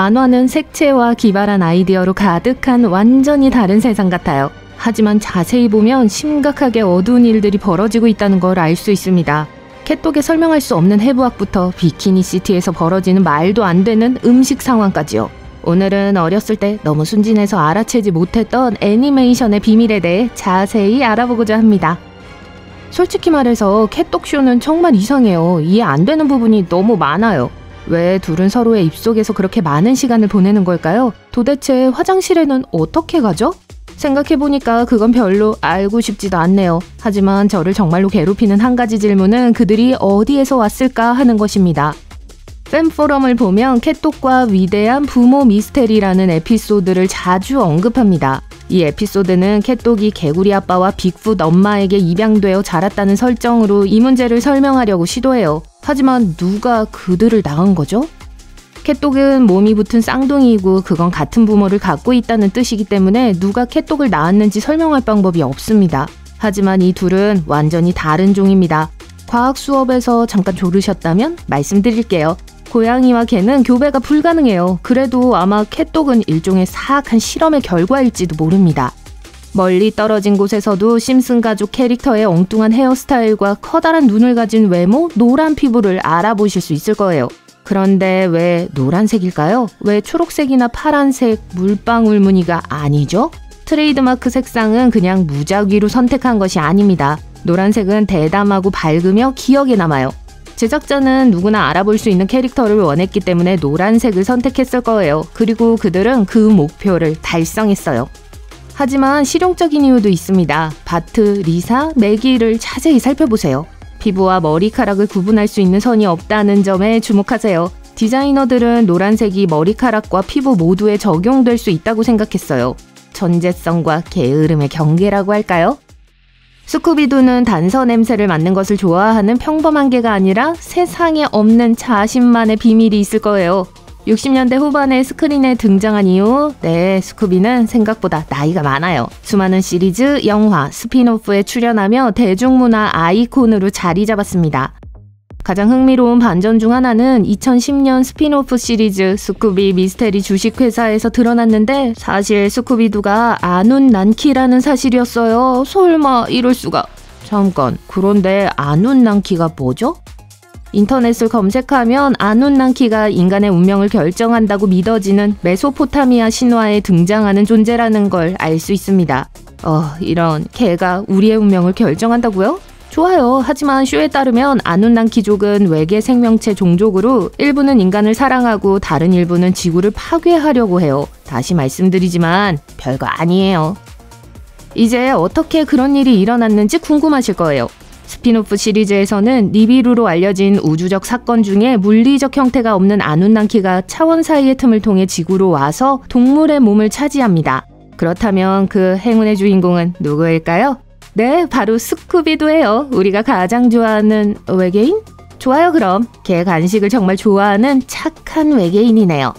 만화는 색채와 기발한 아이디어로 가득한 완전히 다른 세상 같아요. 하지만 자세히 보면 심각하게 어두운 일들이 벌어지고 있다는 걸 알 수 있습니다. 캣독에 설명할 수 없는 해부학부터 비키니시티에서 벌어지는 말도 안 되는 음식 상황까지요. 오늘은 어렸을 때 너무 순진해서 알아채지 못했던 애니메이션의 비밀에 대해 자세히 알아보고자 합니다. 솔직히 말해서 캣독쇼는 정말 이상해요. 이해 안 되는 부분이 너무 많아요. 왜 둘은 서로의 입속에서 그렇게 많은 시간을 보내는 걸까요? 도대체 화장실에는 어떻게 가죠? 생각해보니까 그건 별로 알고 싶지도 않네요. 하지만 저를 정말로 괴롭히는 한 가지 질문은 그들이 어디에서 왔을까 하는 것입니다. 팬포럼을 보면 캣독과 위대한 부모 미스테리라는 에피소드를 자주 언급합니다. 이 에피소드는 캣독이 개구리 아빠와 빅풋 엄마에게 입양되어 자랐다는 설정으로 이 문제를 설명하려고 시도해요. 하지만 누가 그들을 낳은 거죠? 캣독은 몸이 붙은 쌍둥이이고 그건 같은 부모를 갖고 있다는 뜻이기 때문에 누가 캣독을 낳았는지 설명할 방법이 없습니다. 하지만 이 둘은 완전히 다른 종입니다. 과학 수업에서 잠깐 졸으셨다면 말씀드릴게요. 고양이와 개는 교배가 불가능해요. 그래도 아마 캣독은 일종의 사악한 실험의 결과일지도 모릅니다. 멀리 떨어진 곳에서도 심슨 가족 캐릭터의 엉뚱한 헤어스타일과 커다란 눈을 가진 외모, 노란 피부를 알아보실 수 있을 거예요. 그런데 왜 노란색일까요? 왜 초록색이나 파란색, 물방울 무늬가 아니죠? 트레이드마크 색상은 그냥 무작위로 선택한 것이 아닙니다. 노란색은 대담하고 밝으며 기억에 남아요. 제작자는 누구나 알아볼 수 있는 캐릭터를 원했기 때문에 노란색을 선택했을 거예요. 그리고 그들은 그 목표를 달성했어요. 하지만 실용적인 이유도 있습니다. 바트, 리사, 매기를 자세히 살펴보세요. 피부와 머리카락을 구분할 수 있는 선이 없다는 점에 주목하세요. 디자이너들은 노란색이 머리카락과 피부 모두에 적용될 수 있다고 생각했어요. 전재성과 게으름의 경계라고 할까요? 스쿠비두는 단서 냄새를 맡는 것을 좋아하는 평범한 개가 아니라 세상에 없는 자신만의 비밀이 있을 거예요. 60년대 후반에 스크린에 등장한 이후 스쿠비는 생각보다 나이가 많아요. 수많은 시리즈, 영화, 스핀오프에 출연하며 대중문화 아이콘으로 자리 잡았습니다. 가장 흥미로운 반전 중 하나는 2010년 스핀오프 시리즈 스쿠비 미스테리 주식회사에서 드러났는데 사실 스쿠비두가 아눈난키라는 사실이었어요. 설마 이럴 수가. 잠깐, 그런데 아눈난키가 뭐죠? 인터넷을 검색하면 아눈난키가 인간의 운명을 결정한다고 믿어지는 메소포타미아 신화에 등장하는 존재라는 걸 알 수 있습니다. 이런, 걔가 우리의 운명을 결정한다고요? 좋아요. 하지만 쇼에 따르면 아눈난키족은 외계 생명체 종족으로 일부는 인간을 사랑하고 다른 일부는 지구를 파괴하려고 해요. 다시 말씀드리지만 별거 아니에요. 이제 어떻게 그런 일이 일어났는지 궁금하실 거예요. 스핀오프 시리즈에서는 니비루로 알려진 우주적 사건 중에 물리적 형태가 없는 아눈난키가 차원 사이의 틈을 통해 지구로 와서 동물의 몸을 차지합니다. 그렇다면 그 행운의 주인공은 누구일까요? 네, 바로 스쿠비두예요. 우리가 가장 좋아하는 외계인? 좋아요, 그럼. 걔 간식을 정말 좋아하는 착한 외계인이네요.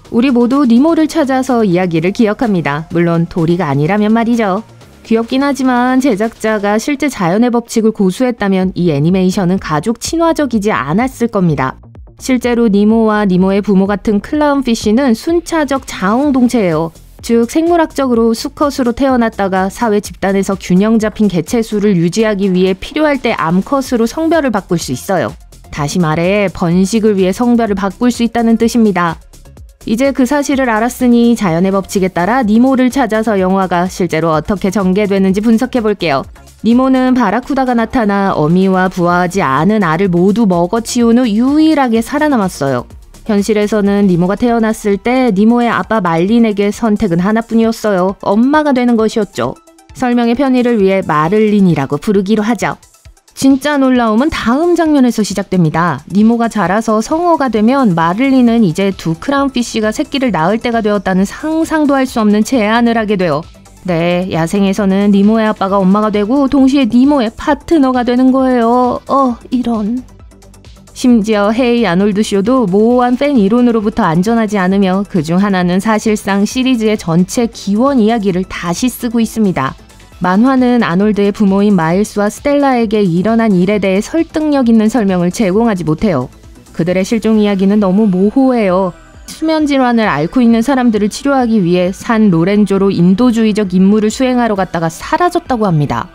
우리 모두 니모를 찾아서 이야기를 기억합니다. 물론 도리가 아니라면 말이죠. 귀엽긴 하지만 제작자가 실제 자연의 법칙을 고수했다면 이 애니메이션은 가족 친화적이지 않았을 겁니다. 실제로 니모와 니모의 부모 같은 클라운피쉬는 순차적 자웅동체예요. 즉 생물학적으로 수컷으로 태어났다가 사회 집단에서 균형 잡힌 개체수를 유지하기 위해 필요할 때 암컷으로 성별을 바꿀 수 있어요. 다시 말해 번식을 위해 성별을 바꿀 수 있다는 뜻입니다. 이제 그 사실을 알았으니 자연의 법칙에 따라 니모를 찾아서 영화가 실제로 어떻게 전개되는지 분석해볼게요. 니모는 바라쿠다가 나타나 어미와 부화하지 않은 알을 모두 먹어치운 후 유일하게 살아남았어요. 현실에서는 니모가 태어났을 때 니모의 아빠 말린에게 선택은 하나뿐이었어요. 엄마가 되는 것이었죠. 설명의 편의를 위해 마를린이라고 부르기로 하죠. 진짜 놀라움은 다음 장면에서 시작됩니다. 니모가 자라서 성어가 되면 마를린은 이제 두 크라운피쉬가 새끼를 낳을 때가 되었다는 상상도 할 수 없는 제안을 하게 돼요. 네, 야생에서는 니모의 아빠가 엄마가 되고 동시에 니모의 파트너가 되는 거예요. 이런. 심지어 헤이 아놀드 쇼도 모호한 팬 이론으로부터 안전하지 않으며 그중 하나는 사실상 시리즈의 전체 기원 이야기를 다시 쓰고 있습니다. 만화는 아놀드의 부모인 마일스와 스텔라에게 일어난 일에 대해 설득력 있는 설명을 제공하지 못해요. 그들의 실종 이야기는 너무 모호해요. 수면 질환을 앓고 있는 사람들을 치료하기 위해 산 로렌조로 인도주의적 임무를 수행하러 갔다가 사라졌다고 합니다.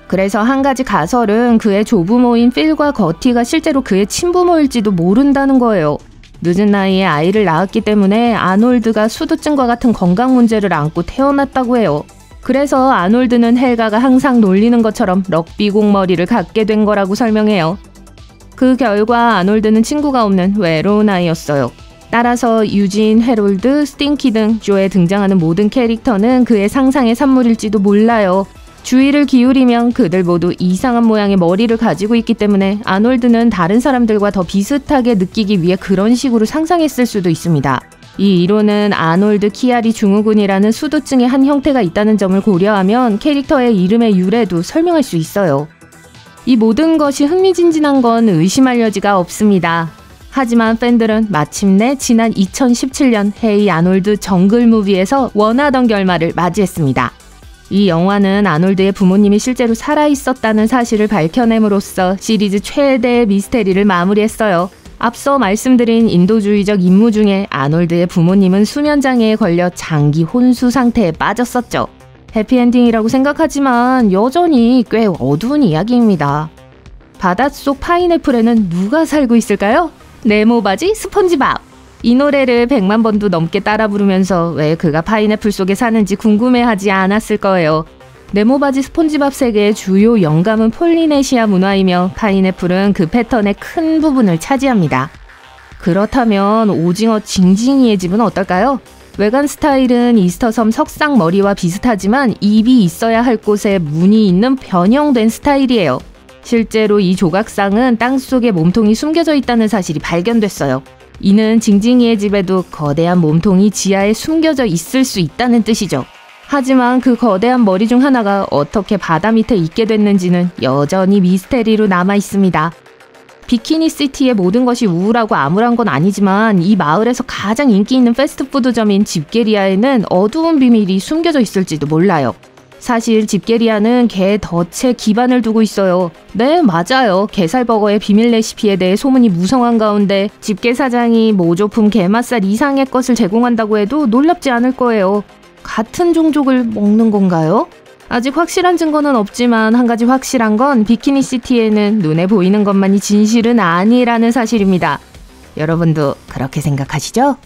그래서 한 가지 가설은 그의 조부모인 필과 거티가 실제로 그의 친부모일지도 모른다는 거예요. 늦은 나이에 아이를 낳았기 때문에 아놀드가 수두증과 같은 건강 문제를 안고 태어났다고 해요. 그래서 아놀드는 헬가가 항상 놀리는 것처럼 럭비공 머리를 갖게 된 거라고 설명해요. 그 결과 아놀드는 친구가 없는 외로운 아이였어요. 따라서 유진, 해롤드, 스팅키 등 조에 등장하는 모든 캐릭터는 그의 상상의 산물일지도 몰라요. 주의를 기울이면 그들 모두 이상한 모양의 머리를 가지고 있기 때문에 아놀드는 다른 사람들과 더 비슷하게 느끼기 위해 그런 식으로 상상했을 수도 있습니다. 이 이론은 아놀드 키아리 증후군이라는 수두증의 한 형태가 있다는 점을 고려하면 캐릭터의 이름의 유래도 설명할 수 있어요. 이 모든 것이 흥미진진한 건 의심할 여지가 없습니다. 하지만 팬들은 마침내 지난 2017년 헤이 아놀드 정글 무비에서 원하던 결말을 맞이했습니다. 이 영화는 아놀드의 부모님이 실제로 살아있었다는 사실을 밝혀냄으로써 시리즈 최대의 미스테리를 마무리했어요. 앞서 말씀드린 인도주의적 임무 중에 아놀드의 부모님은 수면장애에 걸려 장기 혼수 상태에 빠졌었죠. 해피엔딩이라고 생각하지만 여전히 꽤 어두운 이야기입니다. 바닷속 파인애플에는 누가 살고 있을까요? 네모바지 스폰지밥! 이 노래를 100만 번도 넘게 따라 부르면서 왜 그가 파인애플 속에 사는지 궁금해하지 않았을 거예요. 네모바지 스폰지밥 세계의 주요 영감은 폴리네시아 문화이며 파인애플은 그 패턴의 큰 부분을 차지합니다. 그렇다면 오징어 징징이의 집은 어떨까요? 외관 스타일은 이스터섬 석상머리와 비슷하지만 입이 있어야 할 곳에 문이 있는 변형된 스타일이에요. 실제로 이 조각상은 땅속에 몸통이 숨겨져 있다는 사실이 발견됐어요. 이는 징징이의 집에도 거대한 몸통이 지하에 숨겨져 있을 수 있다는 뜻이죠. 하지만 그 거대한 머리 중 하나가 어떻게 바다 밑에 있게 됐는지는 여전히 미스테리로 남아 있습니다. 비키니시티의 모든 것이 우울하고 암울한 건 아니지만 이 마을에서 가장 인기 있는 패스트푸드점인 집게리아에는 어두운 비밀이 숨겨져 있을지도 몰라요. 사실 집게리아는 게 덫에 기반을 두고 있어요. 네, 맞아요. 게살버거의 비밀 레시피에 대해 소문이 무성한 가운데 집게 사장이 모조품 게맛살 이상의 것을 제공한다고 해도 놀랍지 않을 거예요. 같은 종족을 먹는 건가요? 아직 확실한 증거는 없지만 한 가지 확실한 건 비키니시티에는 눈에 보이는 것만이 진실은 아니라는 사실입니다. 여러분도 그렇게 생각하시죠?